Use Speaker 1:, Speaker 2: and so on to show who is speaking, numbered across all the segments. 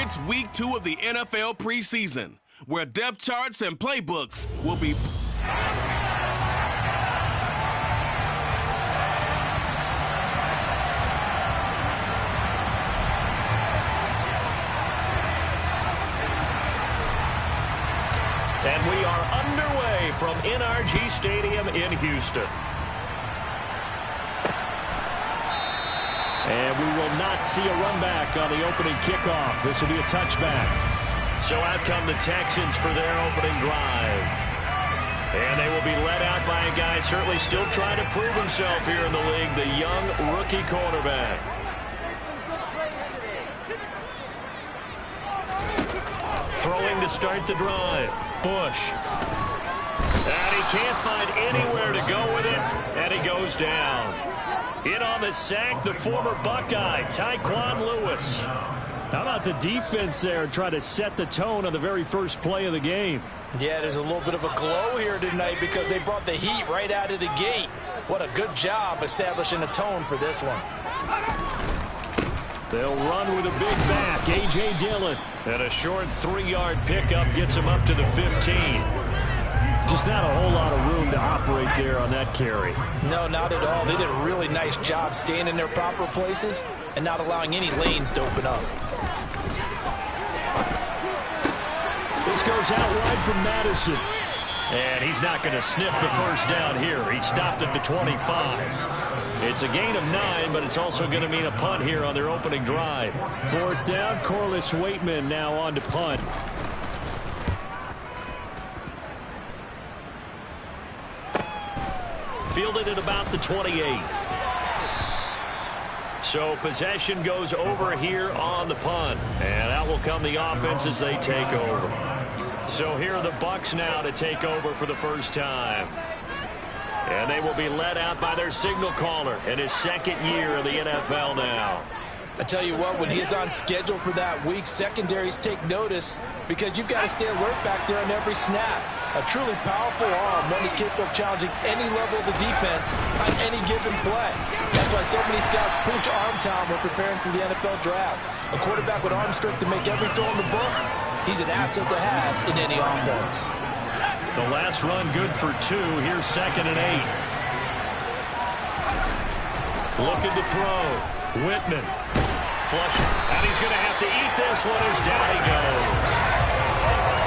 Speaker 1: It's week 2 of the NFL preseason, where depth charts and playbooks will be...
Speaker 2: And we are underway from NRG Stadium in Houston. And we will not see a run back on the opening kickoff. This will be a touchback. So out come the Texans for their opening drive. And they will be led out by a guy certainly still trying to prove himself here in the league, the young rookie quarterback. Throwing to start the drive. Bush. And he can't find anywhere to go with it, and he goes down. In on the sack, the former Buckeye, Tyquan Lewis.
Speaker 3: How about the defense there trying to set the tone on the very first play of the game?
Speaker 4: Yeah, there's a little bit of a glow here tonight because they brought the heat right out of the gate. What a good job establishing a tone for this one.
Speaker 3: They'll run with a big back, A.J. Dillon.
Speaker 2: And a short 3-yard pickup gets him up to the 15.
Speaker 3: Just not a whole lot of room to operate there on that carry.
Speaker 4: No, not at all. They did a really nice job staying in their proper places and not allowing any lanes to open up.
Speaker 3: This goes out wide from Madison.
Speaker 2: And he's not going to sniff the first down here. He stopped at the 25. It's a gain of 9, but it's also going to mean a punt here on their opening drive.
Speaker 3: 4th down, Corliss Waitman now on to punt.
Speaker 2: Fielded at about the 28. So possession goes over here on the punt. And out will come the offense as they take over. So here are the Bucs now to take over for the first time. And they will be led out by their signal caller in his 2nd year in the NFL now.
Speaker 4: I tell you what, when he's on schedule for that week, secondaries take notice because you've got to stay alert back there on every snap. A truly powerful arm, one is capable of challenging any level of the defense on any given play. That's why so many scouts preach arm talent when preparing for the NFL draft. A quarterback with arm strength to make every throw in the book, he's an asset to have in any offense.
Speaker 2: The last run good for 2. Here's 2nd and 8. Looking to throw. Whitman. Flush. And he's going to have to eat this one as down he goes.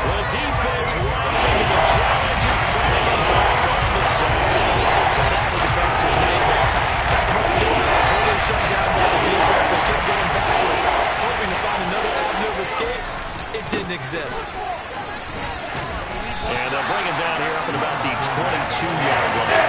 Speaker 2: The defense rising to the challenge and sending him back on the side.
Speaker 4: That was a bouncer's nightmare. The front door totally shut down by the defense and kept going backwards, hoping to find another avenue of escape. It didn't exist.
Speaker 2: And they'll bring him down here up at about the 22-yard line.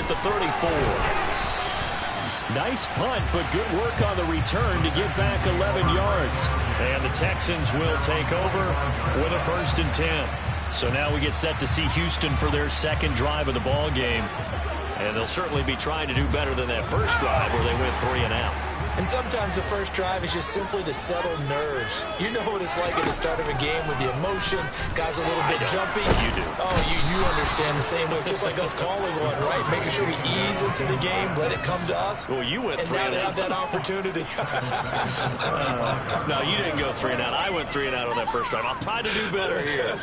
Speaker 2: at the 34.
Speaker 3: Nice punt, but good work on the return to get back 11 yards.
Speaker 2: And the Texans will take over with a 1st and 10. So now we get set to see Houston for their second drive of the ball game. And they'll certainly be trying to do better than that first drive where they went 3 and out.
Speaker 4: And sometimes the first drive is just simply to settle nerves. You know what it's like at the start of a game with the emotion. Guys a little bit jumpy.
Speaker 2: You do.
Speaker 4: Oh, you understand the same way. Just like us calling one, right? Making sure we ease into the game, let it come to us.
Speaker 2: Well, you went 3
Speaker 4: and
Speaker 2: and
Speaker 4: now
Speaker 2: out.
Speaker 4: they have that opportunity.
Speaker 2: No, you didn't go 3 and out. I went 3 and out on that first drive. I'll try to do better here.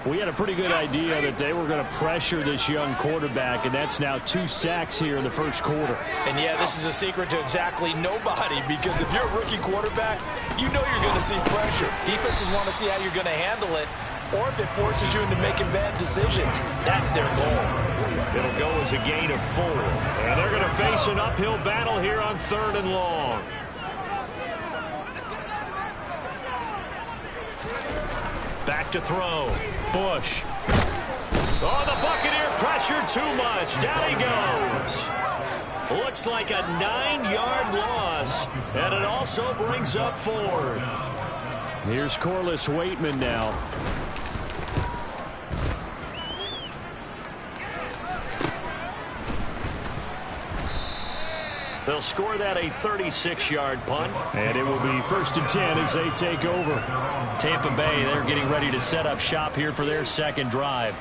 Speaker 3: We had a pretty good idea that they were going to pressure this young quarterback, and that's now 2 sacks here in the first quarter.
Speaker 4: And, yeah, this is a secret to exactly nobody, because if you're a rookie quarterback, you know you're going to see pressure. Defenses want to see how you're going to handle it, or if it forces you into making bad decisions. That's their goal.
Speaker 2: It'll go as a gain of 4. And they're going to face an uphill battle here on 3rd and long. Back to throw. Bush. Oh, the Buccaneer pressure too much. Down he goes. Looks like a 9-yard loss. And it also brings up 4th.
Speaker 3: Here's Corliss Waitman now.
Speaker 2: They'll score that a 36-yard punt.
Speaker 3: And it will be 1st and 10 as they take over.
Speaker 2: Tampa Bay, they're getting ready to set up shop here for their second drive.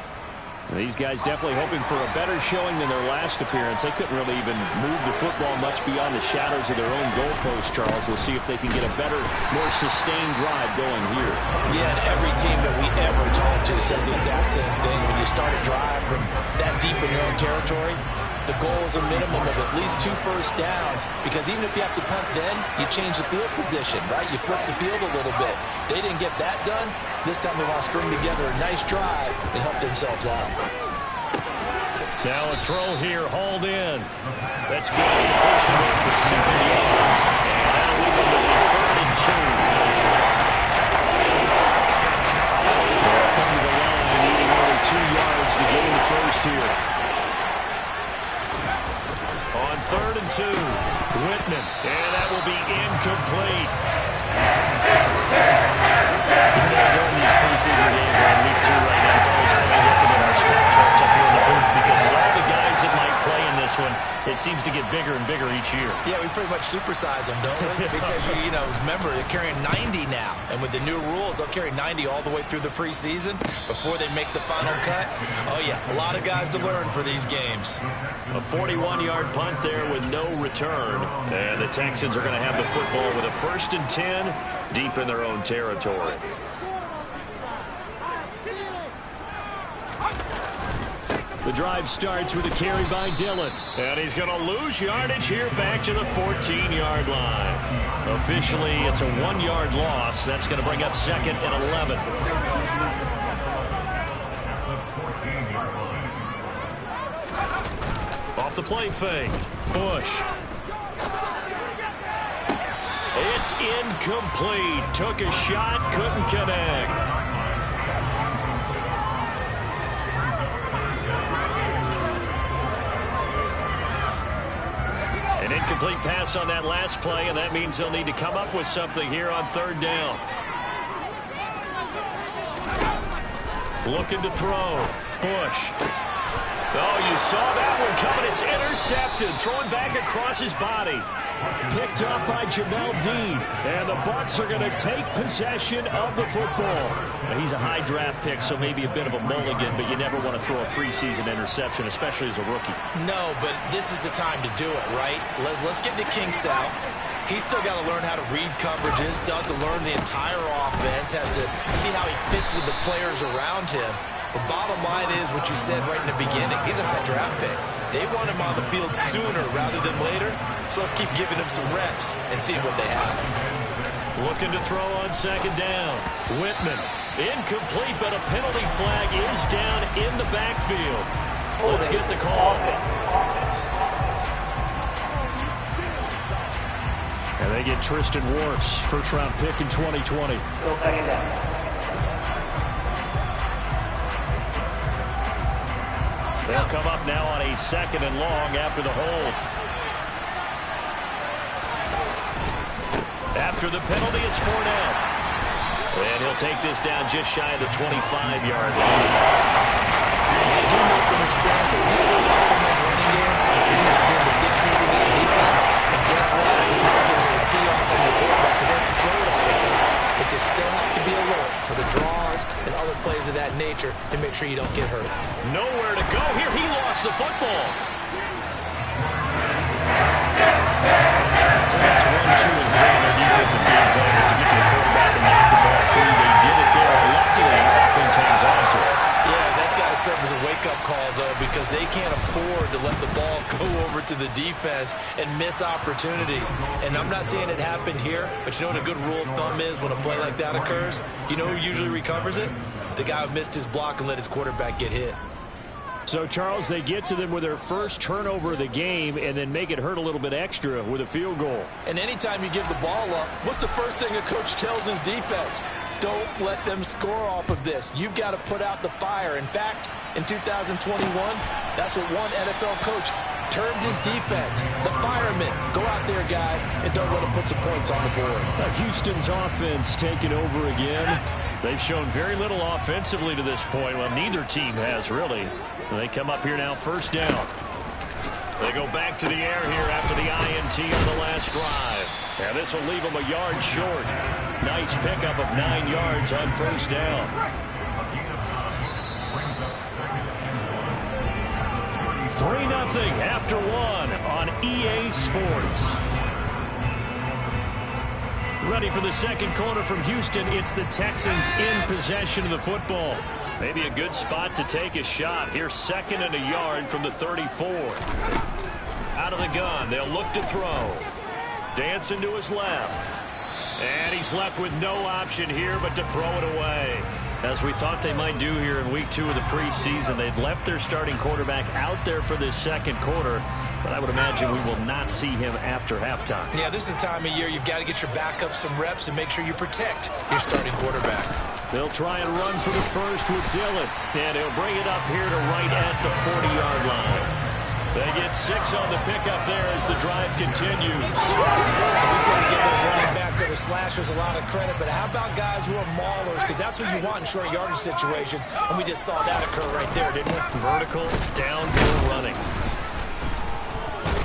Speaker 3: These guys definitely hoping for a better showing than their last appearance. They couldn't really even move the football much beyond the shadows of their own goalpost, Charles. We'll see if they can get a better, more sustained drive going here.
Speaker 4: Yeah, and every team that we ever talk to says the exact same thing. When you start a drive from that deep in your own territory, the goal is a minimum of at least 2 first downs, because even if you have to punt then, you change the field position, right? You flip the field a little bit. They didn't get that done. This time they want to string together a nice drive and help themselves out.
Speaker 2: Now a throw here, hauled in. That's good. Completion there for 7 yards. And that'll leave them with a 3rd and 2.
Speaker 3: They'll come to the line, needing only 2 yards to gain the first here.
Speaker 2: On 3rd and 2, Whitman, and that will be incomplete. During these preseason games, we're in week 2 right now. It's always fun looking at our spot charts up here in the booth, because with all the guys that might play in this one, it seems to get bigger and bigger each year.
Speaker 4: Yeah, we pretty much supersize them, don't we? Because, you know, remember, they're carrying 90 now. And with the new rules, they'll carry 90 all the way through the preseason before they make the final cut. Oh, yeah, a lot of guys to learn for these games.
Speaker 2: A 41-yard punt there with no return. And the Texans are going to have the football with a 1st and 10 deep in their own territory.
Speaker 3: The drive starts with a carry by Dillon.
Speaker 2: And he's going to lose yardage here back to the 14-yard line. Officially, it's a 1-yard loss. That's going to bring up 2nd and 11. Off the play fake. Bush. It's incomplete. Took a shot, couldn't connect. An incomplete pass on that last play, and that means they'll need to come up with something here on 3rd down. Looking to throw. Bush. Oh, you saw that one coming. It's intercepted. Throwing back across his body.
Speaker 3: Picked up by Jamel Dean. And the Bucs are going to take possession of the football.
Speaker 2: Now, he's a high draft pick, so maybe a bit of a mulligan, but you never want to throw a preseason interception, especially as a rookie.
Speaker 4: No, but this is the time to do it, right? Let's get the kinks out. He's still got to learn how to read coverages, still has to learn the entire offense, has to see how he fits with the players around him. The bottom line is what you said right in the beginning. He's a high draft pick. They want him on the field sooner rather than later, so let's keep giving him some reps and see what they have.
Speaker 2: Looking to throw on 2nd down. Whitman. Incomplete, but a penalty flag is down in the backfield. Let's get the call.
Speaker 3: And they get Tristan Wirfs, first-round pick in 2020.
Speaker 5: Still 2nd down.
Speaker 2: They'll come up now on a 2nd and long after the hold. After the penalty, it's 4 down. And he'll take this down just shy of the 25-yard line.
Speaker 4: I do know from experience that you slow down someone's running game, you're not doing the dictating of defense. And guess what? You're not getting ready to tee off on your quarterback because they can throw it all the time. But you still have to be alert for the draws and other plays of that nature to make sure you don't get hurt.
Speaker 2: Nowhere to go here. He lost the football. Points 1, 2, and 3 in their defensive game plan was to get to the quarterback and knock the ball free. They did it there. Luckily, offense hangs on to it.
Speaker 4: Yeah, that's got to serve as a wake-up call, though, because they can't afford to let the ball go over to the defense and miss opportunities. And I'm not saying it happened here, but you know what a good rule of thumb is when a play like that occurs? You know who usually recovers it? The guy who missed his block and let his quarterback get hit.
Speaker 3: So, Charles, they get to them with their first turnover of the game and then make it hurt a little bit extra with a field goal.
Speaker 4: And anytime you give the ball up, what's the first thing a coach tells his defense? Don't let them score off of this. You've got to put out the fire. In fact, in 2021, that's what one NFL coach termed his defense. The firemen. Go out there, guys, and don't let them put some points on the board.
Speaker 3: Houston's offense taking over again. They've shown very little offensively to this point. Well, neither team has, really. They come up here now, 1st down. They go back to the air here after the INT on the last drive. And this will leave them a yard short. Nice pickup of 9 yards on 1st down. Three 0 after 1 on EA Sports. Ready for the second quarter from Houston. It's the Texans in possession of the football. Maybe a good spot to take a shot. Here's 2nd and a yard from the 34. Out of the gun, they'll look to throw. Dancing to his left. And he's left with no option here but to throw it away. As we thought they might do here in week 2 of the preseason, they'd left their starting quarterback out there for this second quarter. But I would imagine we will not see him after halftime.
Speaker 4: Yeah, this is the time of year you've got to get your backup some reps and make sure you protect your starting quarterback.
Speaker 3: They'll try and run for the first with Dillon. And he'll bring it up here to right at the 40-yard line. They get 6 on the pickup there as the drive continues.
Speaker 4: We tend to give those running backs that are slashers a lot of credit, but how about guys who are maulers? Because that's what you want in short yardage situations, and we just saw that occur right there, didn't we?
Speaker 3: Vertical, downhill running.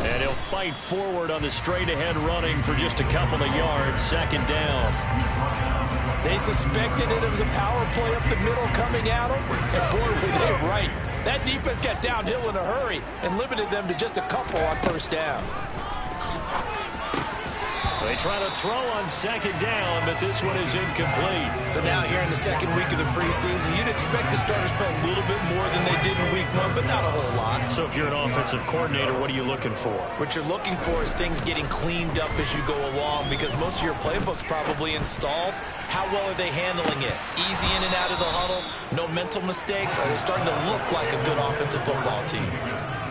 Speaker 3: And he'll fight forward on the straight-ahead running for just a couple of yards. 2nd down.
Speaker 4: They suspected it was a power play up the middle coming at them, and boy, were they right. That defense got downhill in a hurry and limited them to just a couple on 1st down.
Speaker 3: They try to throw on 2nd down, but this one is incomplete.
Speaker 4: So now here in the 2nd week of the preseason, you'd expect the starters to play a little bit more than they did in week 1, but not a whole lot.
Speaker 3: So if you're an offensive coordinator, what are you looking for?
Speaker 4: What you're looking for is things getting cleaned up as you go along, because most of your playbook's probably installed. How well are they handling it? Easy in and out of the huddle, no mental mistakes. Are they starting to look like a good offensive football team?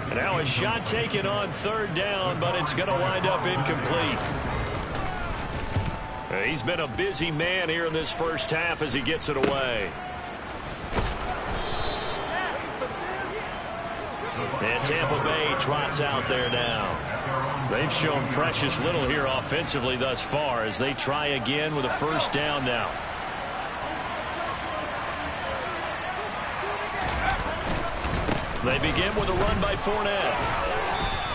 Speaker 3: And now a shot taken on 3rd down, but it's going to wind up incomplete. He's been a busy man here in this first half as he gets it away. And Tampa Bay trots out there now. They've shown precious little here offensively thus far as they try again with a 1st down now. They begin with a run by Fournette.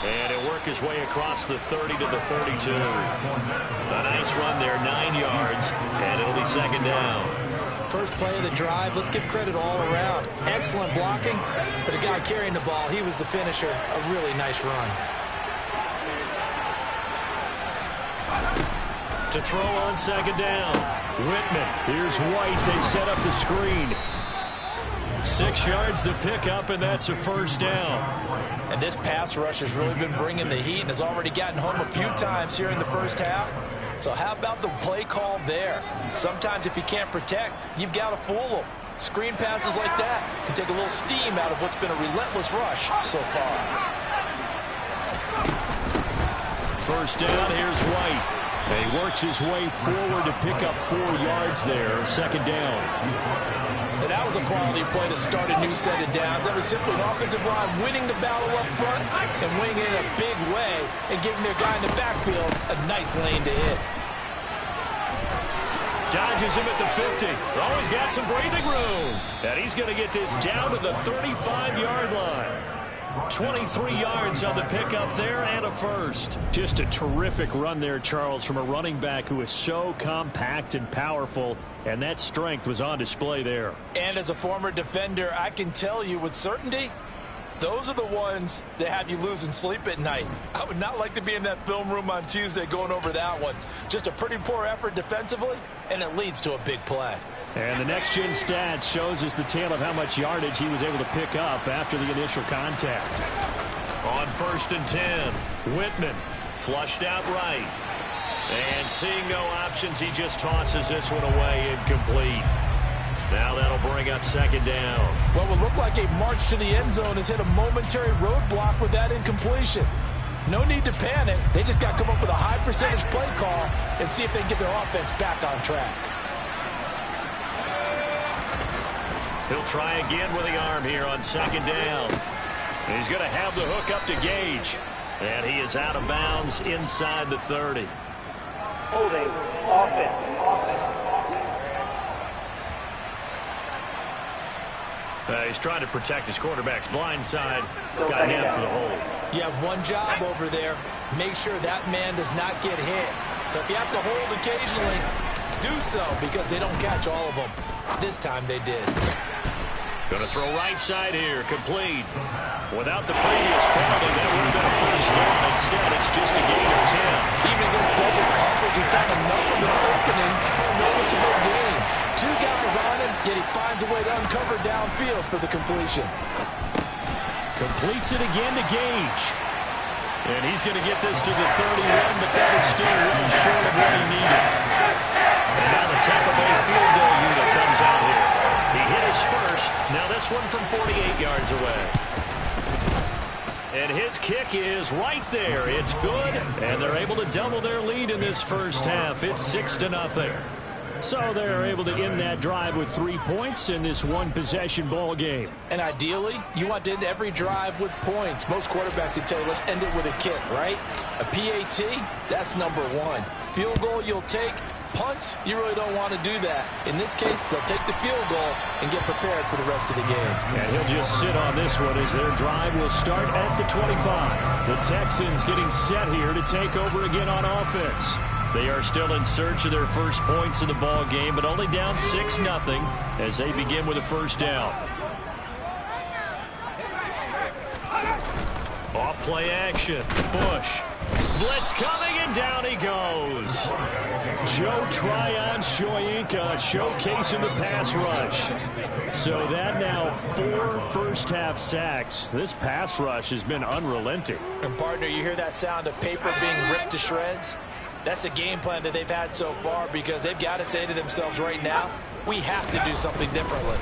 Speaker 3: And he'll work his way across the 30 to the 32. A nice run there, 9 yards, and it'll be 2nd down.
Speaker 4: First play of the drive, let's give credit all around. Excellent blocking, but the guy carrying the ball, he was the finisher. A really nice run.
Speaker 3: To throw on 2nd down. Whitman. Here's White. They set up the screen. 6 yards to pick up, and that's a 1st down.
Speaker 4: And this pass rush has really been bringing the heat and has already gotten home a few times here in the first half. So how about the play call there? Sometimes if you can't protect, you've got to fool them. Screen passes like that can take a little steam out of what's been a relentless rush so far.
Speaker 3: 1st down, here's White. He works his way forward to pick up 4 yards there. 2nd down.
Speaker 4: And that was a quality play to start a new set of downs. That was simply an offensive line winning the battle up front and winning it in a big way and giving their guy in the backfield a nice lane to hit.
Speaker 2: Dodges him at the 50. Always got some breathing room. And he's going to get this down to the 35-yard line. 23 yards on the pickup there and a first.
Speaker 3: Just a terrific run there, Charles, from a running back who is so compact and powerful, and that strength was on display there.
Speaker 4: And as a former defender, I can tell you with certainty, those are the ones that have you losing sleep at night. I would not like to be in that film room on Tuesday going over that one. Just a pretty poor effort defensively, and it leads to a big play.
Speaker 3: And the next-gen stats shows us the tale of how much yardage he was able to pick up after the initial contact.
Speaker 2: On 1st and 10, Whitman flushed out right. And seeing no options, he just tosses this one away incomplete. Now that'll bring up 2nd down.
Speaker 4: What would look like a march to the end zone has hit a momentary roadblock with that incompletion. No need to panic. They just got to come up with a high percentage play call and see if they can get their offense back on track.
Speaker 2: He'll try again with the arm here on 2nd down. He's going to have the hook up to Gage. And he is out of bounds inside the 30.
Speaker 5: Holding offense.
Speaker 2: He's trying to protect his quarterback's blind side. Got him for the hold.
Speaker 4: You have one job over there. Make sure that man does not get hit. So if you have to hold occasionally, do so because they don't catch all of them. This time they did.
Speaker 2: Going to throw right side here, complete. Without the previous penalty, that would have been a first down. Instead, it's just a gain of 10.
Speaker 4: Even against double coverage, he found enough of an opening for a noticeable gain. 2 guys on him, yet he finds a way to uncover downfield for the completion.
Speaker 3: Completes it again to Gage.
Speaker 2: And he's going to get this to the 31, but that is still well short of what he needed. And now the Tampa Bay field goal unit comes out here. He hit his first. Now this one from 48 yards away. And his kick is right there. It's good. And they're able to double their lead in this first half. It's 6-0.
Speaker 3: So they're able to end that drive with 3 points in this one-possession ball game.
Speaker 4: And ideally, you want to end every drive with points. Most quarterbacks would tell you, let's end it with a kick, right? A PAT, that's number 1. Field goal you'll take. Punts, you really don't want to do that. In this case, they'll take the field goal and get prepared for the rest of the game.
Speaker 3: And he'll just sit on this one as their drive will start at the 25. The Texans getting set here to take over again on offense. They are still in search of their first points in the ball game, but only down 6-0 as they begin with a first down. Off play action. Bush. Blitz coming, and down he goes. Joe Tryon-Shoyinka showcasing the pass rush. So that now 4 first-half sacks. This pass rush has been unrelenting.
Speaker 4: And, partner, you hear that sound of paper being ripped to shreds? That's the game plan that they've had so far because they've got to say to themselves right now, we have to do something differently.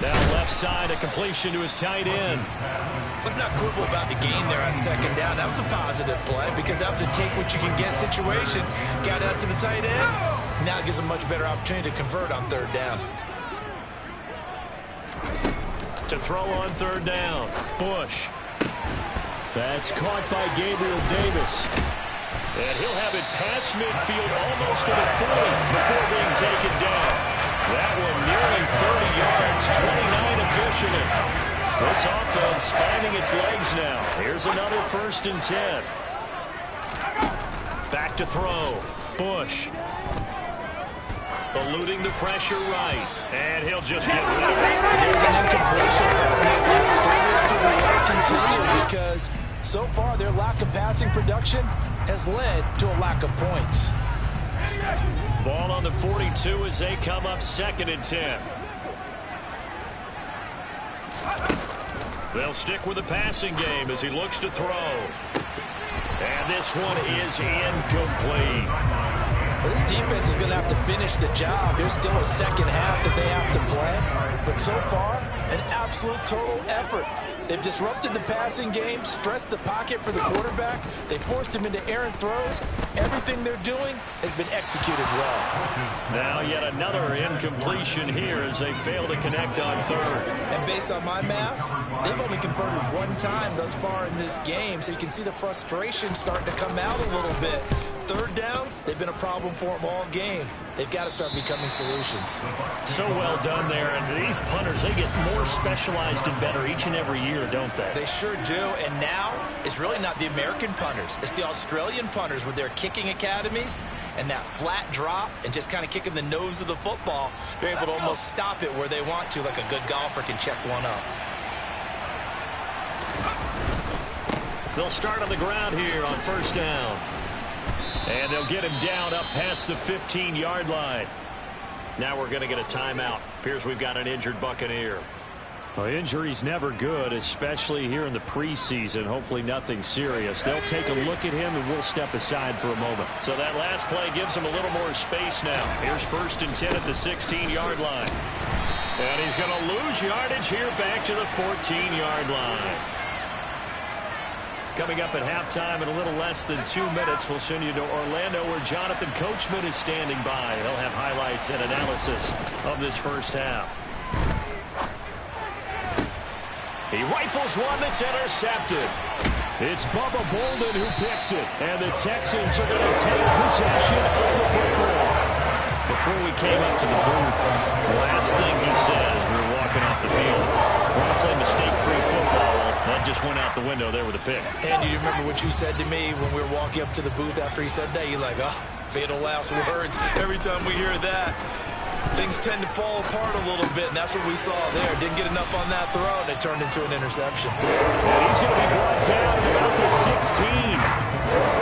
Speaker 2: Now left side, a completion to his tight end.
Speaker 4: Let's not quibble about the gain there on 2nd down. That was a positive play because that was a take-what-you-can-get situation. Got out to the tight end. Now it gives them a much better opportunity to convert on 3rd down.
Speaker 2: To throw on 3rd down, Bush.
Speaker 3: That's caught by Gabriel Davis.
Speaker 2: And he'll have it past midfield almost to the 40 before being taken down. That one nearly 30 yards, 29 officially. This offense finding its legs now. Here's another 1st and 10. Back to throw. Bush. Eluding the pressure right. And he'll just get rid of it.
Speaker 4: There's an incompletion. Scrimmage to the air continue because so far their lack of passing production has led to a lack of points.
Speaker 2: Ball on the 42 as they come up 2nd and 10. They'll stick with the passing game as he looks to throw. And this one is incomplete.
Speaker 4: Well, this defense is going to have to finish the job. There's still a 2nd half that they have to play. But so far, An absolute total effort. They've disrupted the passing game, stressed the pocket for the quarterback. They forced him into errant throws. Everything they're doing has been executed well.
Speaker 2: Now yet another incompletion here as they fail to connect on third.
Speaker 4: And based on my math, they've only converted one time thus far in this game, so you can see the frustration starting to come out a little bit. Third downs, they've been a problem for them all game. They've got to start becoming solutions.
Speaker 2: So well done there. And these punters, they get more specialized and better each and every year, don't they?
Speaker 4: They sure do. And now it's really not the American punters. It's the Australian punters with their kicking academies and that flat drop and just kind of kicking the nose of the football. They're able to almost stop it where they want to, like a good golfer can check one up.
Speaker 2: They'll start on the ground here on first down. And they'll get him down up past the 15-yard line. Now we're going to get a timeout. Appears we've got an injured Buccaneer.
Speaker 3: Well, injury's never good, especially here in the preseason. Hopefully nothing serious. They'll take a look at him, and we'll step aside for a moment.
Speaker 2: So that last play gives him a little more space now. Here's 1st and 10 at the 16-yard line. And he's going to lose yardage here back to the 14-yard line. Coming up at halftime in a little less than 2 minutes, we'll send you to Orlando where Jonathan Coachman is standing by. He'll have highlights and analysis of this first half. He rifles one that's intercepted.
Speaker 3: It's Bubba Bolden who picks it, and the Texans are going to take possession of the football.
Speaker 2: Before we came up to the booth, the last thing he said as we were walking off the field, want to play mistake-free football. That just went out the window there with a pick.
Speaker 4: And do you remember what you said to me when we were walking up to the booth after he said that? You're like, oh, fatal last words. Every time we hear that, things tend to fall apart a little bit, and that's what we saw there. Didn't get enough on that throw, and it turned into an interception.
Speaker 3: And he's going to be brought down at about the 16.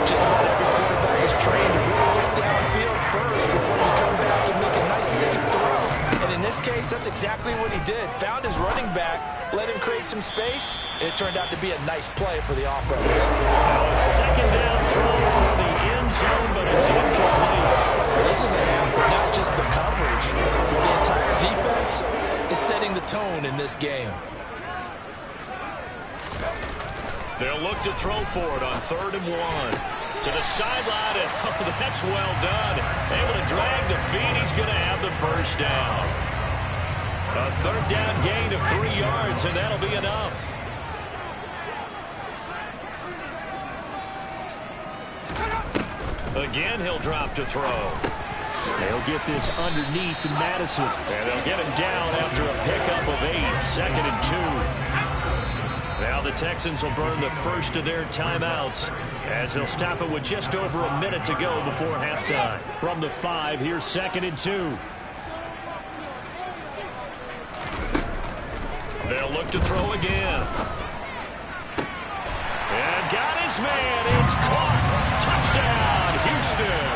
Speaker 4: Just about every quarterback is trained to really look downfield first before you come back and make a nice, safe throw. And in this case, that's exactly what he did. Found his running back, let him create some space, and it turned out to be a nice play for the offense.
Speaker 2: Now a second down throw from the end zone, but it's incomplete.
Speaker 4: Well, this is a half, not just the coverage. The entire defense is setting the tone in this game.
Speaker 2: They'll look to throw for it on 3rd and 1. To the sideline, and oh, that's well done. Able to drag the feet. He's going to have the first down. A 3rd down gain of 3 yards, and that'll be enough. Again, he'll drop to throw.
Speaker 3: They'll get this underneath to Madison.
Speaker 2: And they'll get him down after a pickup of 8. 2nd and 2. Now the Texans will burn the first of their timeouts as they'll stop it with just over a minute to go before halftime.
Speaker 3: From the 5, here's 2nd and 2.
Speaker 2: They'll look to throw again. And got his man. It's caught. Touchdown, Houston.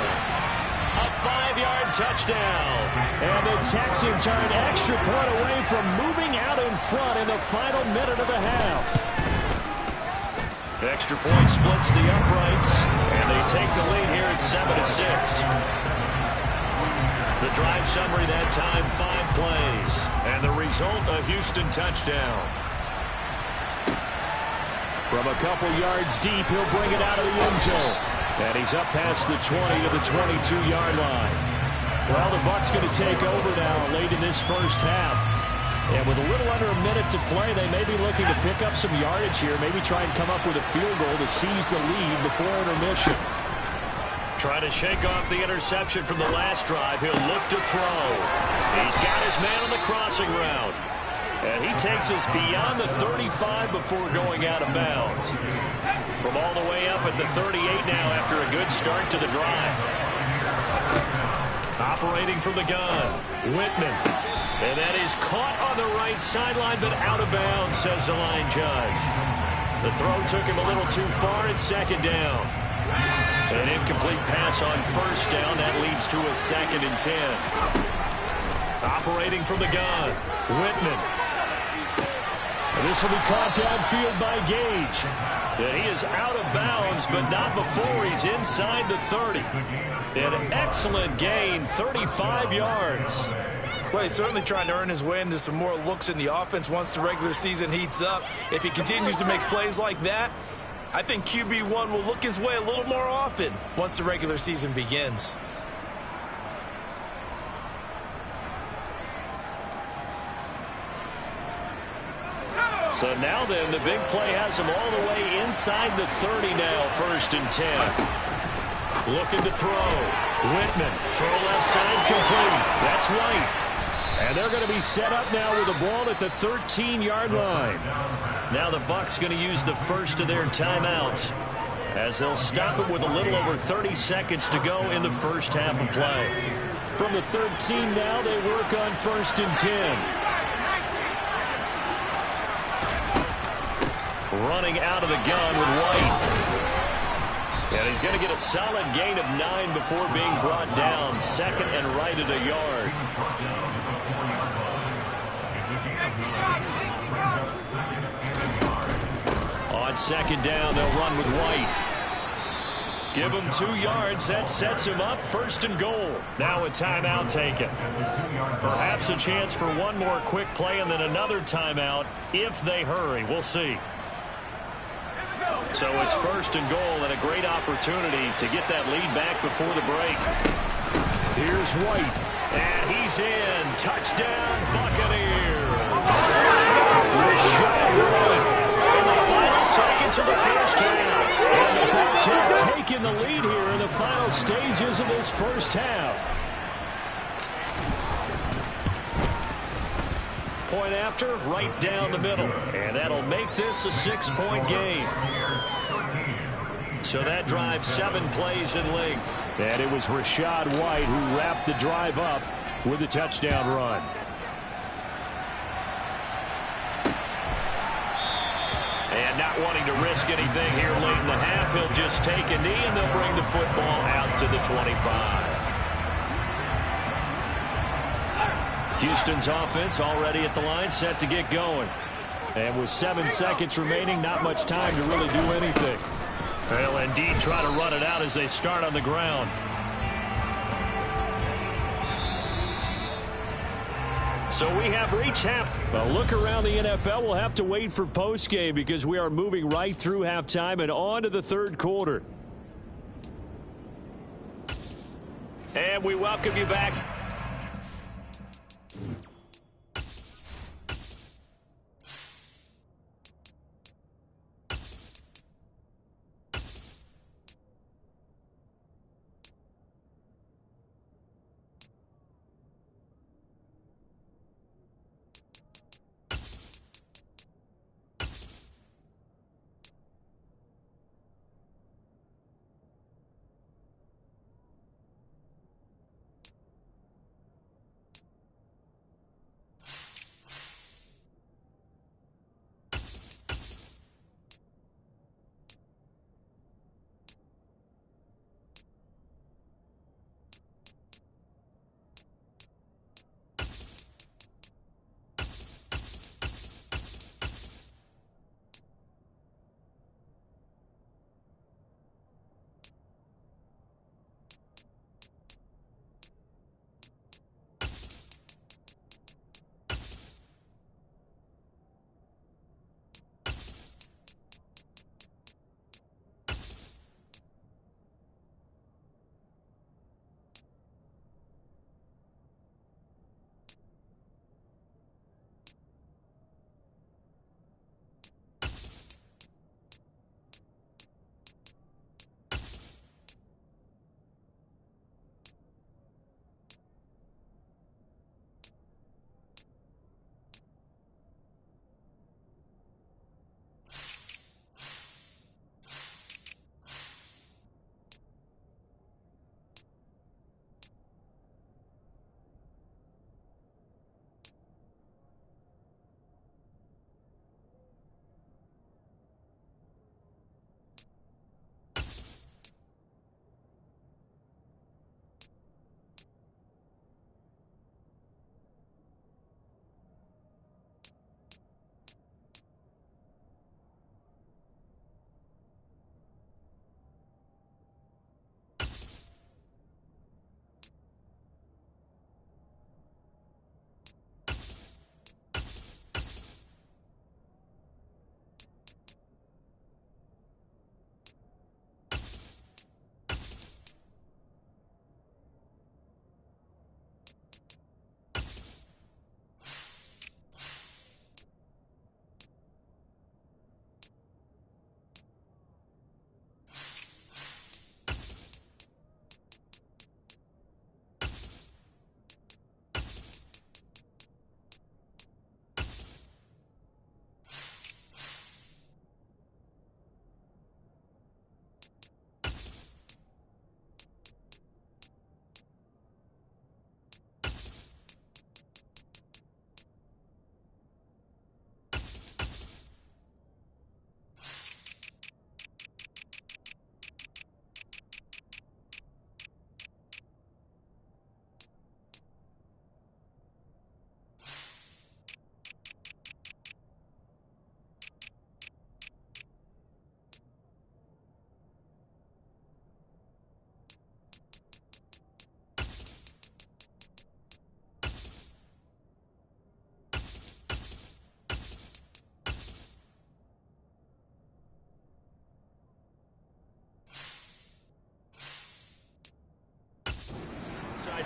Speaker 2: A 5-yard touchdown.
Speaker 3: And the Texans are an extra point away from moving out in front in the final minute of the half.
Speaker 2: Extra point splits the uprights, and they take the lead here at 7-6. The drive summary that time, 5 plays. And the result, a Houston touchdown.
Speaker 3: From a couple yards deep, he'll bring it out of the end zone. And he's up past the 20 to the 22-yard line. Well, the Bucs going to take over now late in this first half. And with a little under a minute to play, they may be looking to pick up some yardage here, maybe try and come up with a field goal to seize the lead before intermission.
Speaker 2: Try to shake off the interception from the last drive. He'll look to throw. He's got his man on the crossing route. And he takes us beyond the 35 before going out of bounds. From all the way up at the 38 now after a good start to the drive. Operating from the gun, Whitman. And that is caught on the right sideline, but out of bounds, says the line judge. The throw took him a little too far at 2nd down. An incomplete pass on 1st down. That leads to a 2nd and 10. Operating from the gun, Whitman. This will be caught downfield by Gage. And he is out of bounds, but not before he's inside the 30. An excellent gain, 35 yards.
Speaker 4: Well, he's certainly trying to earn his way into some more looks in the offense once the regular season heats up. If he continues to make plays like that, I think QB1 will look his way a little more often once the regular season begins.
Speaker 2: So now then, the big play has him all the way inside the 30 now, 1st and 10. Looking to throw. Whitman, throw left side, complete. That's White. And they're going to be set up now with the ball at the 13-yard line. Now the Bucs going to use the first of their timeouts as they'll stop it with a little over 30 seconds to go in the first half of play. From the 13 now, they work on 1st and 10. Running out of the gun with White. And he's going to get a solid gain of 9 before being brought down. 2nd and right at a yard. On 2nd down, they'll run with White. Give him 2 yards. That sets him up 1st and goal. Now a timeout taken. Perhaps a chance for one more quick play and then another timeout if they hurry. We'll see. So it's 1st and goal and a great opportunity to get that lead back before the break. Here's White. And he's in. Touchdown, Buccaneers. Rashad White in the final seconds of the first half. And the Bucs have taken the lead here in the final stages of this first half. Point after, right down the middle. And that'll make this a 6-point game. So that drive 7 plays in length. And it was Rashad White who wrapped the drive up with a touchdown run. And not wanting to risk anything here late in the half, he'll just take a knee and they'll bring the football out to the 25. Houston's offense already at the line, set to get going. And with 7 seconds remaining, not much time to really do anything. They'll indeed try to run it out as they start on the ground. So we have reached half. A look around the NFL. We'll have to wait for postgame because we are moving right through halftime and on to the 3rd quarter. And we welcome you back.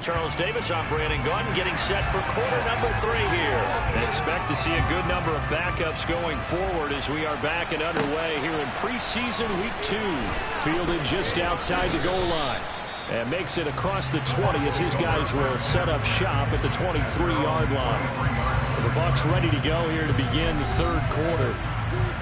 Speaker 2: Charles Davis on Brandon Gaudin getting set for quarter number 3 here. Expect to see a good number of backups going forward as we are back and underway here in preseason week 2.
Speaker 3: Fielded just outside the goal line. And makes it across the 20 as his guys will set up shop at the 23-yard line. The Bucs ready to go here to begin the third quarter.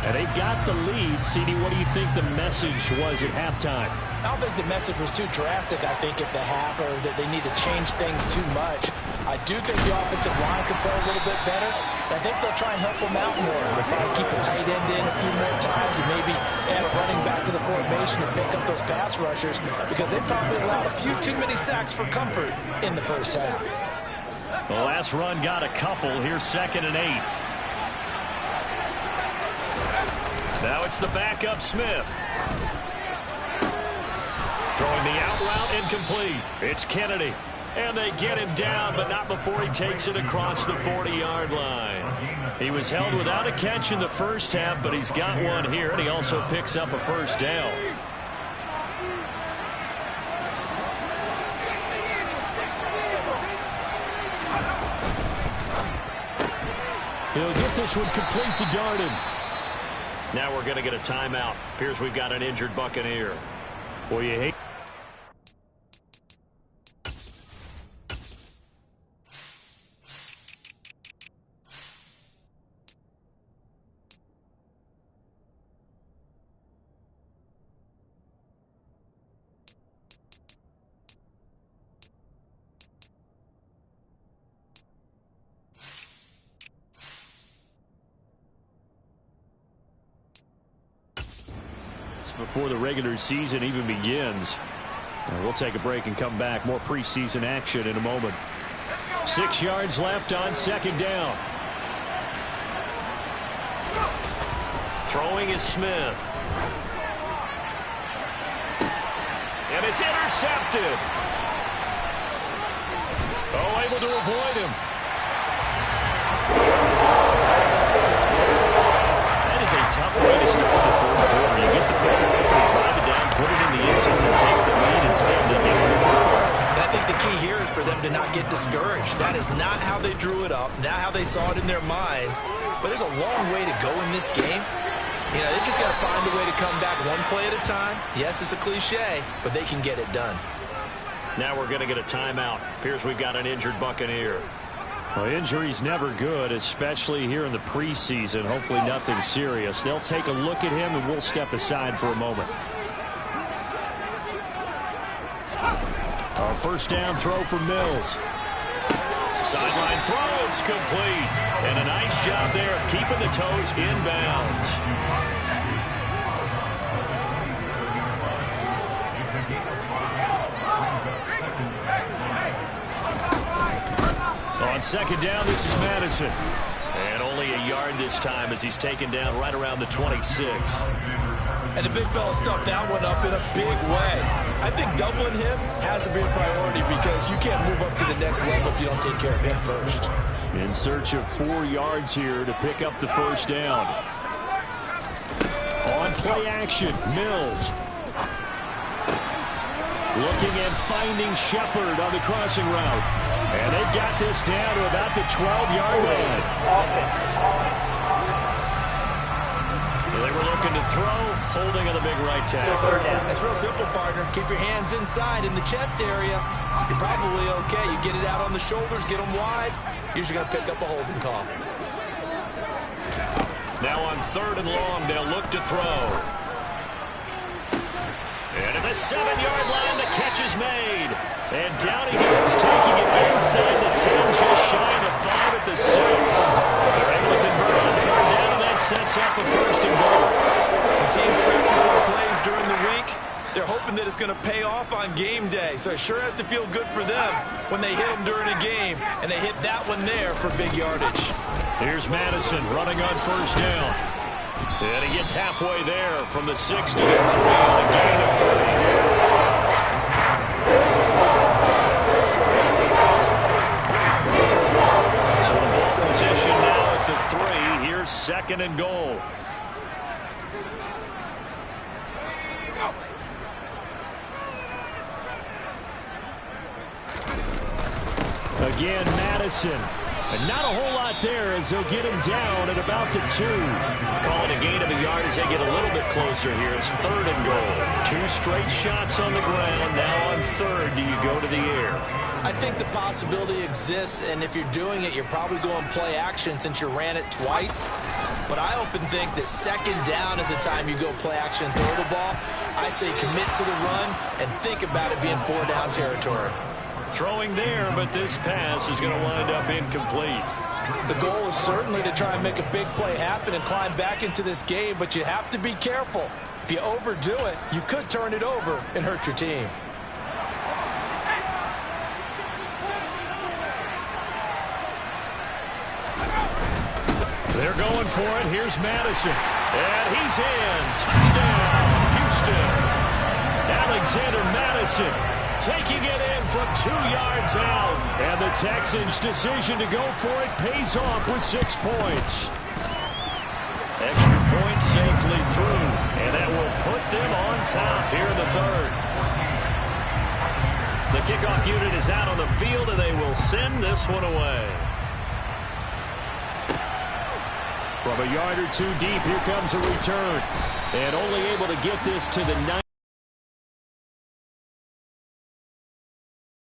Speaker 3: And they got the lead. CD, what do you think the message was at halftime?
Speaker 4: I don't think the message was too drastic, I think, at the half, or that they need to change things too much. I do think the offensive line could play a little bit better. I think they'll try and help them out more. They'll probably keep a tight end in a few more times and maybe add a running back to the formation and pick up those pass rushers, because they probably allowed a few too many sacks for comfort in the first half.
Speaker 2: The last run got a couple. Here's 2nd and 8. Now it's the backup Smith. Throwing the out route incomplete. It's Kennedy. And they get him down, but not before he takes it across the 40-yard line. He was held without a catch in the first half, but he's got one here, and he also picks up a first down.
Speaker 3: He'll get this one complete to Darden.
Speaker 2: Now we're going to get a timeout. Appears we've got an injured Buccaneer.
Speaker 3: Well, you hate... before the regular season even begins. We'll take a break and come back. More preseason action in a moment. 6 yards left on 2nd down.
Speaker 2: Throwing is Smith. And it's intercepted. Oh, able to avoid him. That is a tough way to start the third quarter. You get the football, drive it down, put it in the end zone, and take the lead instead of getting the football.
Speaker 4: And I think the key here is for them to not get discouraged. That is not how they drew it up, not how they saw it in their minds. But there's a long way to go in this game. You know, they just got to find a way to come back one play at a time. Yes, it's a cliche, but they can get it done.
Speaker 2: Now we're going to get a timeout. Appears we've got an injured Buccaneer.
Speaker 3: Well, injury's never good, especially here in the preseason. Hopefully nothing serious. They'll take a look at him, and we'll step aside for a moment. Our first down throw for Mills.
Speaker 2: Sideline throw, it's complete. And a nice job there of keeping the toes inbounds. On 2nd down, this is Madison. And only a yard this time as he's taken down right around the 26.
Speaker 4: And the big fella stuffed that one up in a big way. I think doubling him has to be a priority, because you can't move up to the next level if you don't take care of him first.
Speaker 3: In search of 4 yards here to pick up the first down. On play action, Mills. Looking and finding Shepard on the crossing route. And they've got this down to about the 12-yard line.
Speaker 2: They were looking to throw, holding on the big right tackle.
Speaker 4: It's real simple, partner. Keep your hands inside in the chest area. You're probably okay. You get it out on the shoulders, get them wide. Usually going to pick up a holding call.
Speaker 2: Now on 3rd and long, they'll look to throw. And at the 7-yard line, the catch is made. And down he goes, taking it inside the 10, just shy of the 5 at the 6. They're able to convert on 3rd down, and that sets up a 1st and goal.
Speaker 4: The teams practice their plays during the week. They're hoping that it's going to pay off on game day. So it sure has to feel good for them when they hit them during a game, and they hit that one there for big yardage.
Speaker 2: Here's Madison running on 1st down. And he gets halfway there from the 6 to the 3 on a gain of 3. So the ball position now at the 3. Here's 2nd and goal.
Speaker 3: Again, Madison. And not a whole lot there as they'll get him down at about the 2.
Speaker 2: Calling a gain of a yard as they get a little bit closer here. It's 3rd and goal. 2 straight shots on the ground. Now on 3rd, do you go to the air?
Speaker 4: I think the possibility exists, and if you're doing it, you're probably going play action since you ran it twice. But I often think that 2nd down is the time you go play action and throw the ball. I say commit to the run and think about it being 4-down territory.
Speaker 2: Throwing there, but this pass is going to wind up incomplete.
Speaker 4: The goal is certainly to try and make a big play happen and climb back into this game, but you have to be careful. If you overdo it, you could turn it over and hurt your team.
Speaker 2: They're going for it. Here's Madison. And he's in. Touchdown, Houston. Alexander Madison taking it in from 2 yards out. And the Texans' decision to go for it pays off with 6 points. Extra point safely through. And that will put them on top here in the 3rd. The kickoff unit is out on the field, and they will send this one away.
Speaker 3: From a yard or 2 deep, here comes a return. And only able to get this to the 9.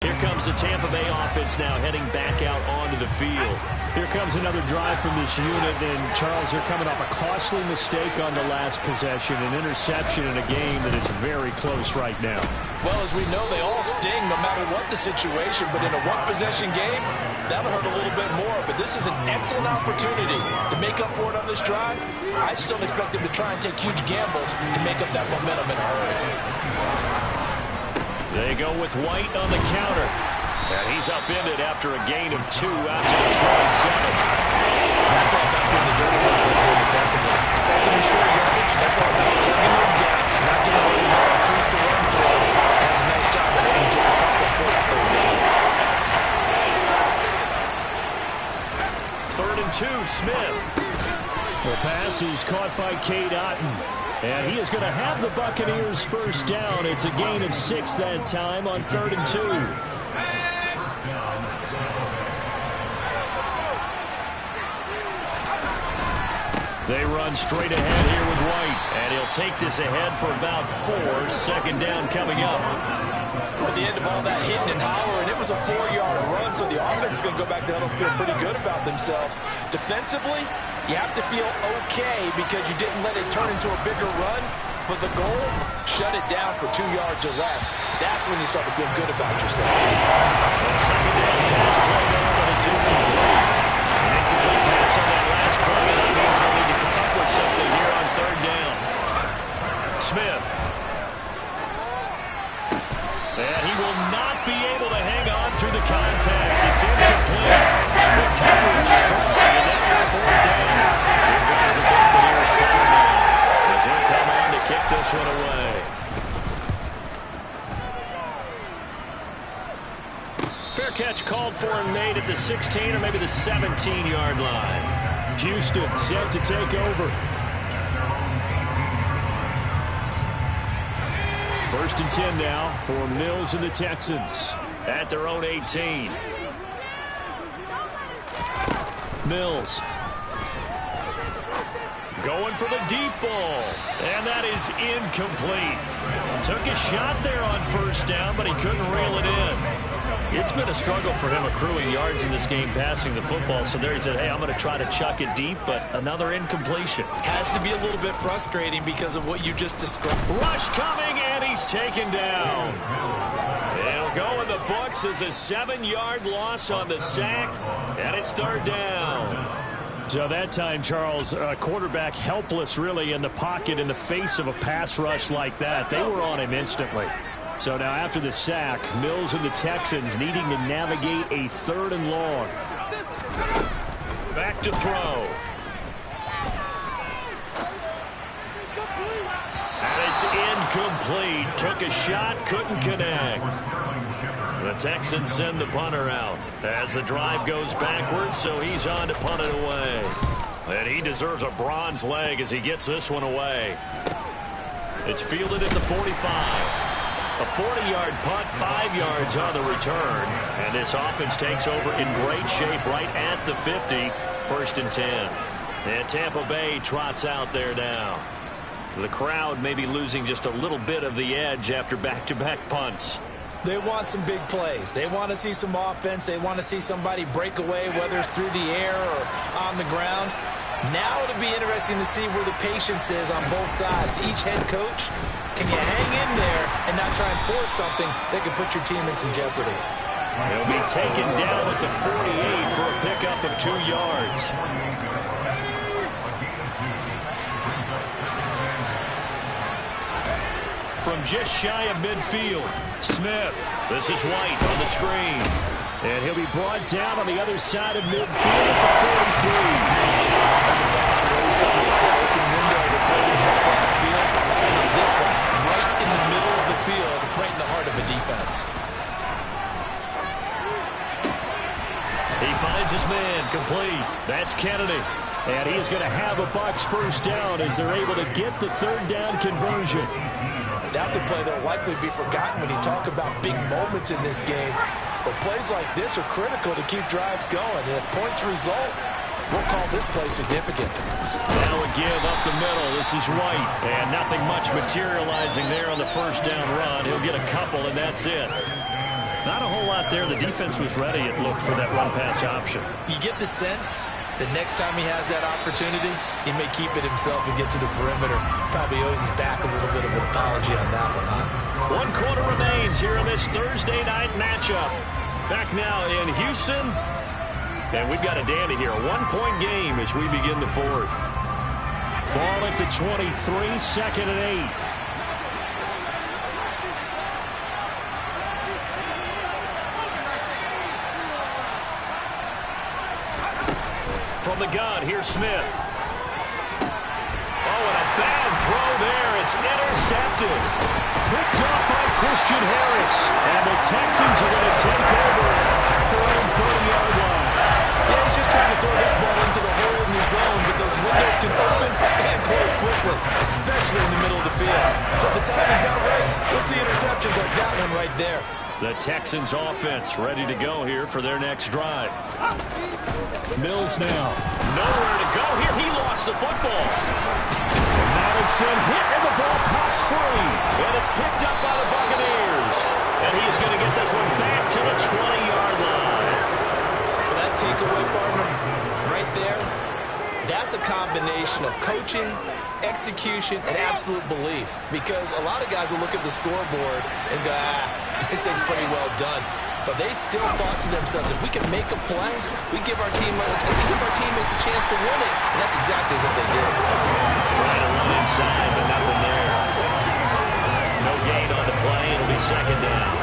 Speaker 3: Here comes the Tampa Bay offense now heading back out onto the field. Here comes another drive from this unit, and Charles, they're coming off a costly mistake on the last possession, an interception in a game that is very close right now.
Speaker 4: Well, as we know, they all sting no matter what the situation, but in a one-possession game, that'll hurt a little bit more. But this is an excellent opportunity to make up for it on this drive. I just don't expect them to try and take huge gambles to make up that momentum in a hurry.
Speaker 2: They go with White on the counter. And he's upended after a gain of 2 out to the 27.
Speaker 4: That's all about doing the dirty work right there defensively. 2nd and short yardage, that's all about plugging those gaps, not giving any more crease to run through. That's a nice job of holding just a couple of force 3rd down.
Speaker 2: 3rd and 2, Smith.
Speaker 3: The pass is caught by Cade Otton. And he is going to have the Buccaneers 1st down. It's a gain of 6 that time on 3rd and 2. They run straight ahead here with White.
Speaker 2: And he'll take this ahead for about 4. 2nd down coming up.
Speaker 4: At the end of all that hitting and hollering, it was a 4-yard run, so the offense is going to go back there and feel pretty good about themselves. Defensively, you have to feel okay because you didn't let it turn into a bigger run, but the goal, shut it down for 2 yards or less. That's when you start to feel good about yourselves.
Speaker 2: Well, 2nd down pass play there, but it's incomplete. An incomplete pass on that last play, and that means they'll need to come up with something here on 3rd down. Smith. And he will not be able to hang on through the contact. It's incomplete. The coverage strong, and now it's 4th down. Here comes the Buccaneers power now as they come on to kick this one away. Fair catch called for and made at the 16 or maybe the 17-yard line.
Speaker 3: Houston set to take over. 1st and 10 now for Mills and the Texans.
Speaker 2: At their own 18. Mills. Going for the deep ball. And that is incomplete. Took a shot there on 1st down, but he couldn't reel it in. It's been a struggle for him accruing yards in this game passing the football. So there he said, hey, I'm going to try to chuck it deep, but another incompletion.
Speaker 4: Has to be a little bit frustrating because of what you just described.
Speaker 2: Rush coming, and he's taken down. It'll go in the books as a 7-yard loss on the sack, and it's 3rd down.
Speaker 3: So that time, Charles, quarterback helpless really in the pocket in the face of a pass rush like that. They were on him instantly. So now after the sack, Mills and the Texans needing to navigate a 3rd and long.
Speaker 2: Back to throw. And it's incomplete. Took a shot, couldn't connect. The Texans send the punter out as the drive goes backwards, so he's on to punt it away. And he deserves a bronze leg as he gets this one away. It's fielded at the 45. A 40-yard punt, 5 yards on the return. And this offense takes over in great shape right at the 50. 1st and 10. And Tampa Bay trots out there now. The crowd may be losing just a little bit of the edge after back-to-back punts.
Speaker 4: They want some big plays. They want to see some offense. They want to see somebody break away, whether it's through the air or on the ground. Now it'll be interesting to see where the patience is on both sides. Each head coach, can you hang in there and not try and force something that could put your team in some jeopardy?
Speaker 2: He'll be taken down at the 48 for a pickup of 2 yards. From just shy of midfield, Smith. This is White on the screen. And he'll be brought down on the other side of midfield at the 43.
Speaker 4: As a passer, always trying to find an open window to throw the ball downfield. And on this one, right in the middle of the field, right in the heart of the defense.
Speaker 2: He finds his man complete. That's Kennedy. And he is going to have a Bucs first down as they're able to get the 3rd down conversion.
Speaker 4: That's a play that will likely be forgotten when you talk about big moments in this game. But plays like this are critical to keep drives going. And if points result, we'll call this play significant.
Speaker 2: Now a give up the middle. This is White. And nothing much materializing there on the first down run. He'll get a couple, and that's it. Not a whole lot there. The defense was ready, it looked, for that run-pass option. You get the sense that next time he has that opportunity, he may keep it himself and get to the perimeter. Probably owes his back a little bit of an apology on that one, huh? 1 quarter remains here in this Thursday night matchup. Back now in Houston. And we've got a dandy here. A 1-point game as we begin the 4th. Ball at the 23, 2nd and 8. From the gun, here's Smith. Oh, and a bad throw there. It's intercepted. Picked up by Christian Harris. And the Texans are going to take over at their own 30-yard line.
Speaker 4: Yeah, he's just trying to throw this ball into the hole in the zone, but those windows can open and close quickly, especially in the middle of the field. So if the timing's not right, we'll see interceptions like that one right there.
Speaker 2: The Texans offense ready to go here for their next drive. Mills now. Nowhere to go here. He lost the football. Madison hit and the ball pops free. And it's picked up by the Buccaneers. And he's going to get this one back to the 20-yard line.
Speaker 4: That takeaway, partner, right there, that's a combination of coaching, execution, and absolute belief. Because a lot of guys will look at the scoreboard and go, this thing's pretty well done. But they still thought to themselves, if we can make a play, we give our teammates a chance to win it. And that's exactly what they did.
Speaker 2: Trying to run inside, but nothing there. No gain on the play. It'll be 2nd down.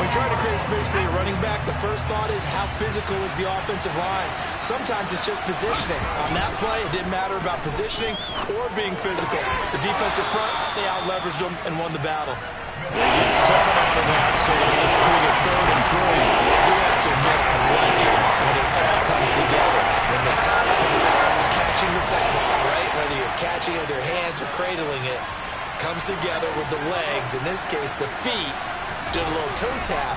Speaker 4: When trying to create space for your running back, the first thought is how physical is the offensive line. Sometimes it's just positioning. On that play, it didn't matter about positioning or being physical. The defensive front, they out-leveraged them and won the battle.
Speaker 2: They get 7 out of that, so they get through the 3rd and 3.
Speaker 4: I do have to admit, I like it when it all comes together. When the top catching the football, right? Whether you're catching it with your hands or cradling it, comes together with the legs. In this case, the feet. Did a little toe tap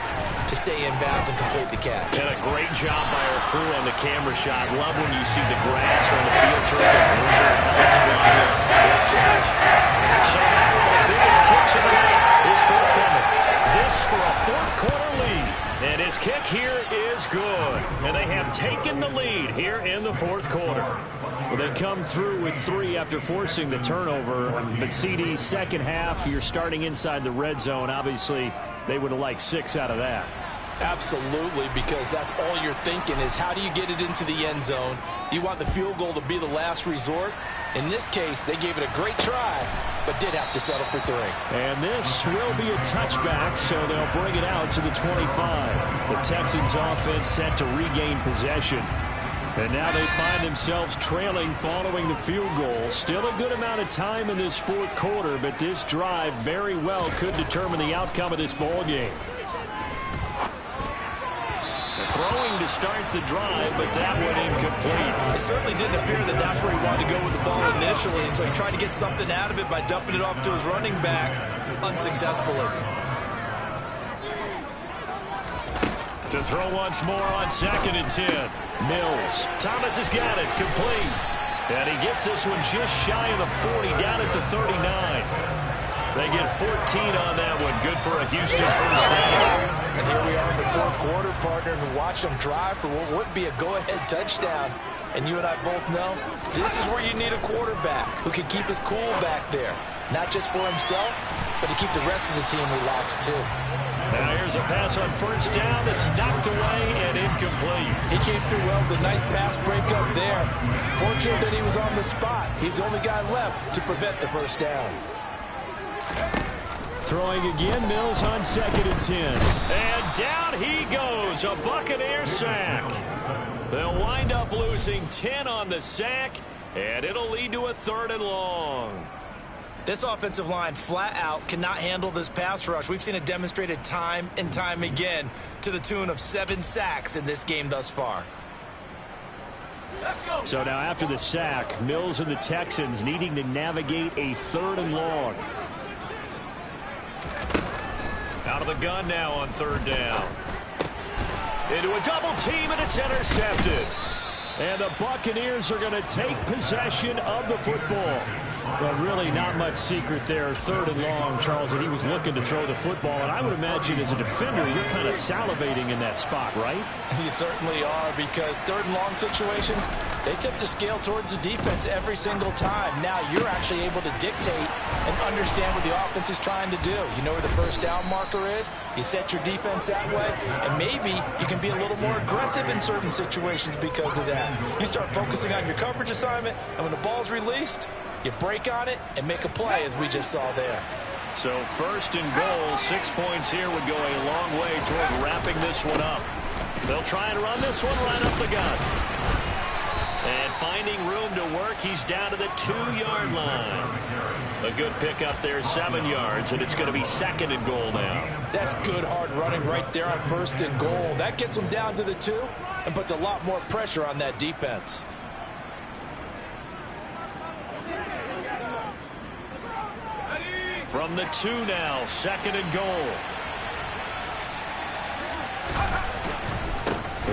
Speaker 4: to stay in bounds and complete the catch.
Speaker 2: And a great job by our crew on the camera shot. Love when you see the grass or the field turf. It's flying. Great catch. So now one of the biggest kicks of the night is forthcoming. This for a 4th quarter lead. And his kick here is good. And they have taken the lead here in the 4th quarter. Well, they come through with 3 after forcing the turnover. But CD, second half, you're starting inside the red zone. Obviously, they would have liked 6 out of that.
Speaker 4: Absolutely, because that's all you're thinking is how do you get it into the end zone? You want the field goal to be the last resort. In this case, they gave it a great try, but did have to settle for 3.
Speaker 2: And this will be a touchback, so they'll bring it out to the 25. The Texans offense set to regain possession. And now they find themselves trailing following the field goal. Still a good amount of time in this 4th quarter, but this drive very well could determine the outcome of this ball game. Throwing to start the drive, but that one incomplete.
Speaker 4: It certainly didn't appear that that's where he wanted to go with the ball initially, so he tried to get something out of it by dumping it off to his running back unsuccessfully.
Speaker 2: To throw once more on 2nd and 10. Mills. Thomas has got it. Complete. And he gets this one just shy of the 40, down at the 39. They get 14 on that one. Good for a Houston first down.
Speaker 4: And here we are in the fourth quarter, partner, and watch them drive for what would be a go-ahead touchdown. And you and I both know this is where you need a quarterback who can keep his cool back there. Not just for himself, but to keep the rest of the team relaxed too.
Speaker 2: Now here's a pass on first down that's knocked away and incomplete.
Speaker 4: He came through well with a nice pass breakup there. Fortunate that he was on the spot. He's the only guy left to prevent the first down.
Speaker 3: Throwing again, Mills on 2nd and 10.
Speaker 2: And down he goes, a Buccaneer sack. They'll wind up losing 10 on the sack, and it'll lead to a 3rd and long.
Speaker 4: This offensive line flat out cannot handle this pass rush. We've seen it demonstrated time and time again to the tune of 7 sacks in this game thus far.
Speaker 3: So now after the sack, Mills and the Texans needing to navigate a 3rd and long.
Speaker 2: Out of the gun now on 3rd down. Into a double team, and it's intercepted.
Speaker 3: And the Buccaneers are going to take possession of the football. But really not much secret there. 3rd and long, Charles, and he was looking to throw the football. And I would imagine as a defender, you're kind of salivating in that spot, right?
Speaker 4: You certainly are, because 3rd and long situations, they tip the scale towards the defense every single time. Now you're actually able to dictate and understand what the offense is trying to do. You know where the first down marker is. You set your defense that way, and maybe you can be a little more aggressive in certain situations because of that. You start focusing on your coverage assignment, and when the ball's released, you break on it and make a play, as we just saw there.
Speaker 2: So 1st and goal, 6 points here would go a long way toward wrapping this one up. They'll try and run this one right up the gut. And finding room to work, he's down to the 2-yard line. A good pickup there, 7 yards, and it's going to be 2nd and goal now.
Speaker 4: That's good hard running right there on 1st and goal. That gets them down to the 2 and puts a lot more pressure on that defense.
Speaker 2: From the 2 now, 2nd and goal.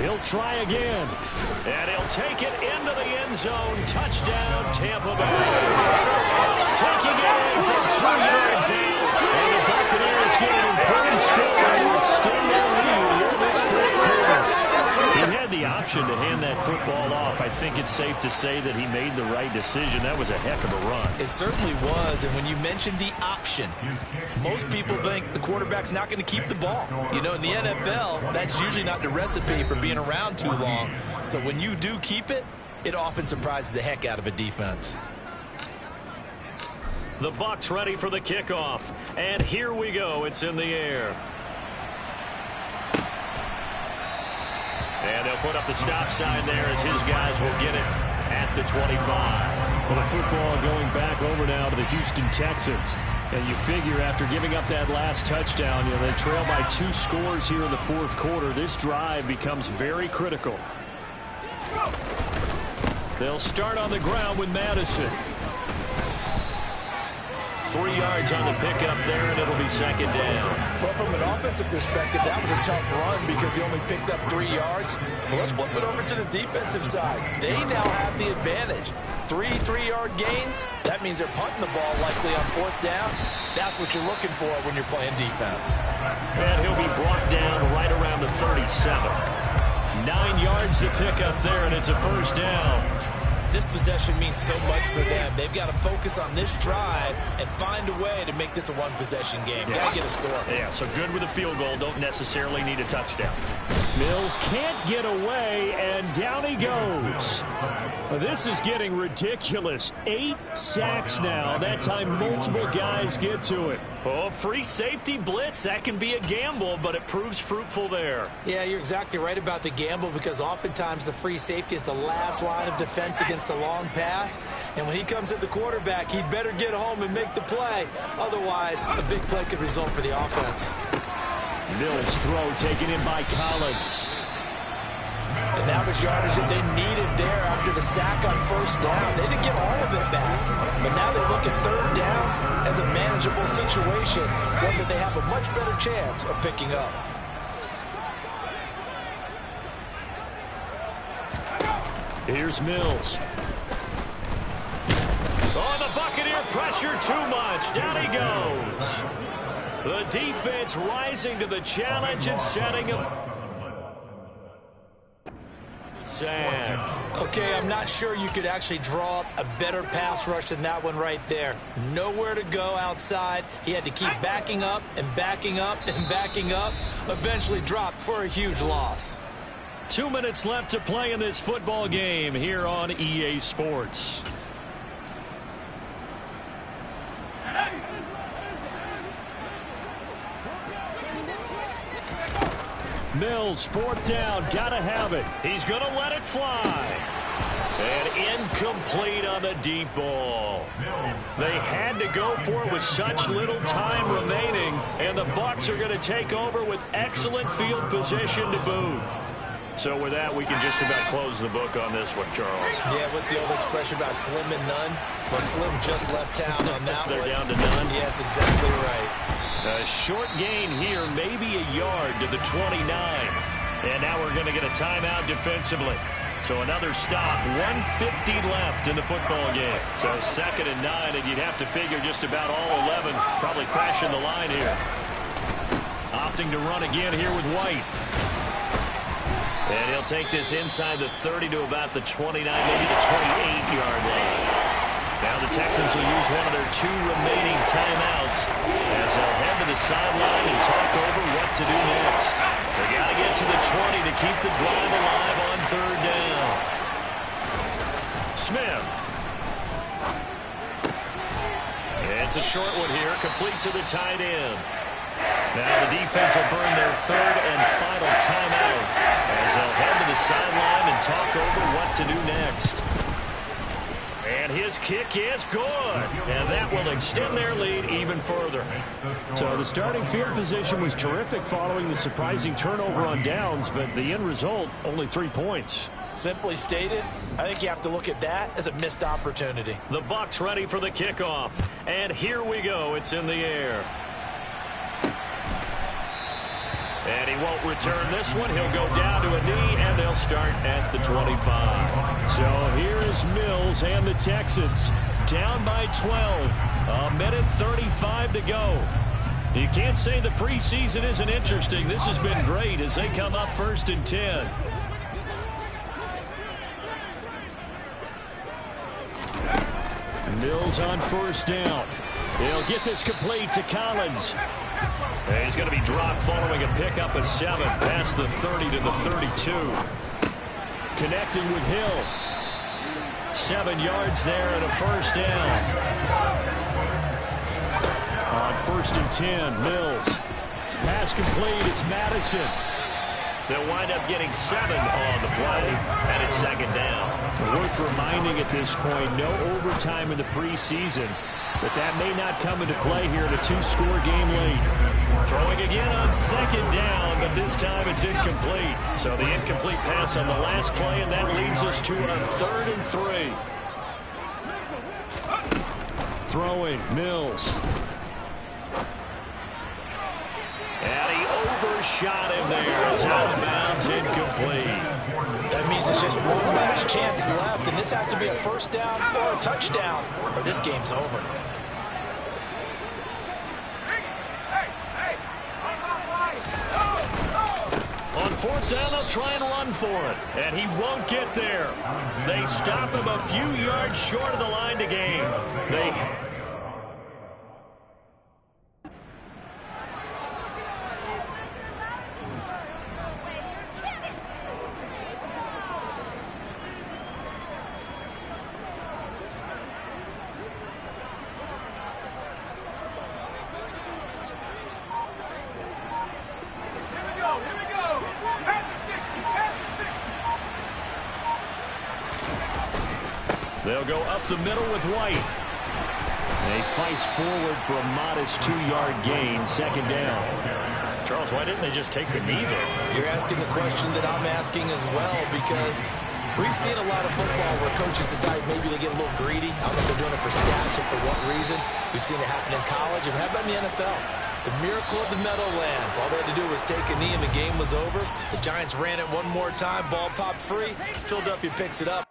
Speaker 3: He'll try again.
Speaker 2: And he'll take it into the end zone. Touchdown, Tampa Bay. Taking it in from 2 yards out. And the Buccaneers get an important score to extend their lead in this 4th quarter. He had the option to hand that football off. I think it's safe to say that he made the right decision. That was a heck of a run.
Speaker 4: It certainly was, and when you mentioned the option, most people think the quarterback's not going to keep the ball. You know, in the NFL, that's usually not the recipe for being around too long. So when you do keep it, it often surprises the heck out of a defense.
Speaker 2: The Bucs ready for the kickoff. And here we go. It's in the air. And they'll put up the stop sign there as his guys will get it at the 25.
Speaker 3: Well, the football going back over now to the Houston Texans. And you figure after giving up that last touchdown, you know, they trail by 2 scores here in the 4th quarter. This drive becomes very critical.
Speaker 2: They'll start on the ground with Madison. 3 yards on the pickup there, and it'll be 2nd down.
Speaker 4: Well, from an offensive perspective, that was a tough run because he only picked up 3 yards. Well, let's flip it over to the defensive side. They now have the advantage. 3 3-yard gains, that means they're punting the ball likely on 4th down. That's what you're looking for when you're playing defense.
Speaker 2: And he'll be brought down right around the 37. 9 yards to pick up there, and it's a 1st down.
Speaker 4: This possession means so much for them. They've got to focus on this drive and find a way to make this a one-possession game.
Speaker 2: Yes.
Speaker 4: Got to get a score.
Speaker 2: Yeah, so good with a field goal. Don't necessarily need a touchdown.
Speaker 3: Mills can't get away, and down he goes. This is getting ridiculous. 8 sacks now. That time multiple guys get to it.
Speaker 2: Oh, free safety blitz. That can be a gamble, but it proves fruitful there.
Speaker 4: Yeah, you're exactly right about the gamble because oftentimes the free safety is the last line of defense against a long pass. And when he comes at the quarterback, he'd better get home and make the play. Otherwise, a big play could result for the offense.
Speaker 3: Mills' throw taken in by Collins.
Speaker 4: And that was yardage that they needed there after the sack on 1st down. They didn't get all of it back. But now they look at 3rd down as a manageable situation, one that they have a much better chance of picking up.
Speaker 2: Here's Mills. Oh, the Buccaneer pressure too much. Down he goes. The defense rising to the challenge and setting him. Sack.
Speaker 4: Okay, I'm not sure you could actually draw up a better pass rush than that one right there. Nowhere to go outside. He had to keep backing up and backing up and backing up. Eventually dropped for a huge loss.
Speaker 2: 2 minutes left to play in this football game here on EA Sports. Mills, 4th down, gotta have it. He's gonna let it fly. And incomplete on the deep ball. They had to go for it with such little time remaining, and the Bucs are gonna take over with excellent field position to boot. So with that, we can just about close the book on this one, Charles.
Speaker 4: Yeah, what's the old expression about slim and none? Well, Slim just left town on that
Speaker 2: They're
Speaker 4: one.
Speaker 2: down to none?
Speaker 4: Yes, exactly right.
Speaker 2: A short gain here, maybe a yard to the 29. And now we're going to get a timeout defensively. So another stop, 1:50 left in the football game. So 2nd and 9, and you'd have to figure just about all 11 probably crashing the line here. Opting to run again here with White. And he'll take this inside the 30 to about the 29, maybe the 28-yard line. Now the Texans will use one of their 2 remaining timeouts as they'll head to the sideline and talk over what to do next. They got to get to the 20 to keep the drive alive on 3rd down. Smith. It's a short one here, complete to the tight end. Now the defense will burn their 3rd and final timeout as they'll head to the sideline and talk over what to do next. And his kick is good. And that will extend their lead even further.
Speaker 3: So the starting field position was terrific following the surprising turnover on downs, but the end result, only 3 points.
Speaker 4: Simply stated, I think you have to look at that as a missed opportunity.
Speaker 2: The Bucs ready for the kickoff. And here we go. It's in the air. And he won't return this one. He'll go down to a knee, and they'll start at the 25.
Speaker 3: So here is Mills and the Texans.
Speaker 2: Down by 12. A minute 35 to go. You can't say the preseason isn't interesting. This has been great as they come up 1st and 10.
Speaker 3: Mills on 1st down. They'll get this complete to Collins.
Speaker 2: And he's going to be dropped following a pickup of 7 past the 30 to the 32.
Speaker 3: Connecting with Hill.
Speaker 2: 7 yards there and a 1st down.
Speaker 3: On 1st and 10, Mills. Pass complete, it's Madison.
Speaker 2: They'll wind up getting 7 on the play, and it's 2nd down.
Speaker 3: Worth reminding at this point, no overtime in the preseason, but that may not come into play here in a 2-score game late.
Speaker 2: Throwing again on 2nd down, but this time it's incomplete. So the incomplete pass on the last play, and that leads us to a 3rd and 3.
Speaker 3: Throwing, Mills.
Speaker 2: And he overshot him there. It's out of bounds, incomplete.
Speaker 4: That means it's just one last chance left, and this has to be a 1st down or a touchdown, or this game's over.
Speaker 2: On 4th down, they'll try and run for it, and he won't get there. They stop him a few yards short of the line to gain. They'll go up the middle with White.
Speaker 3: And he fights forward for a modest 2-yard gain, 2nd down.
Speaker 2: Charles, why didn't they just take the knee there?
Speaker 4: You're asking the question that I'm asking as well, because we've seen a lot of football where coaches decide maybe they get a little greedy. I don't know if they're doing it for stats or for what reason. We've seen it happen in college, and how about in the NFL? The miracle of the Meadowlands. All they had to do was take a knee, and the game was over. The Giants ran it one more time. Ball popped free. Philadelphia picks it up.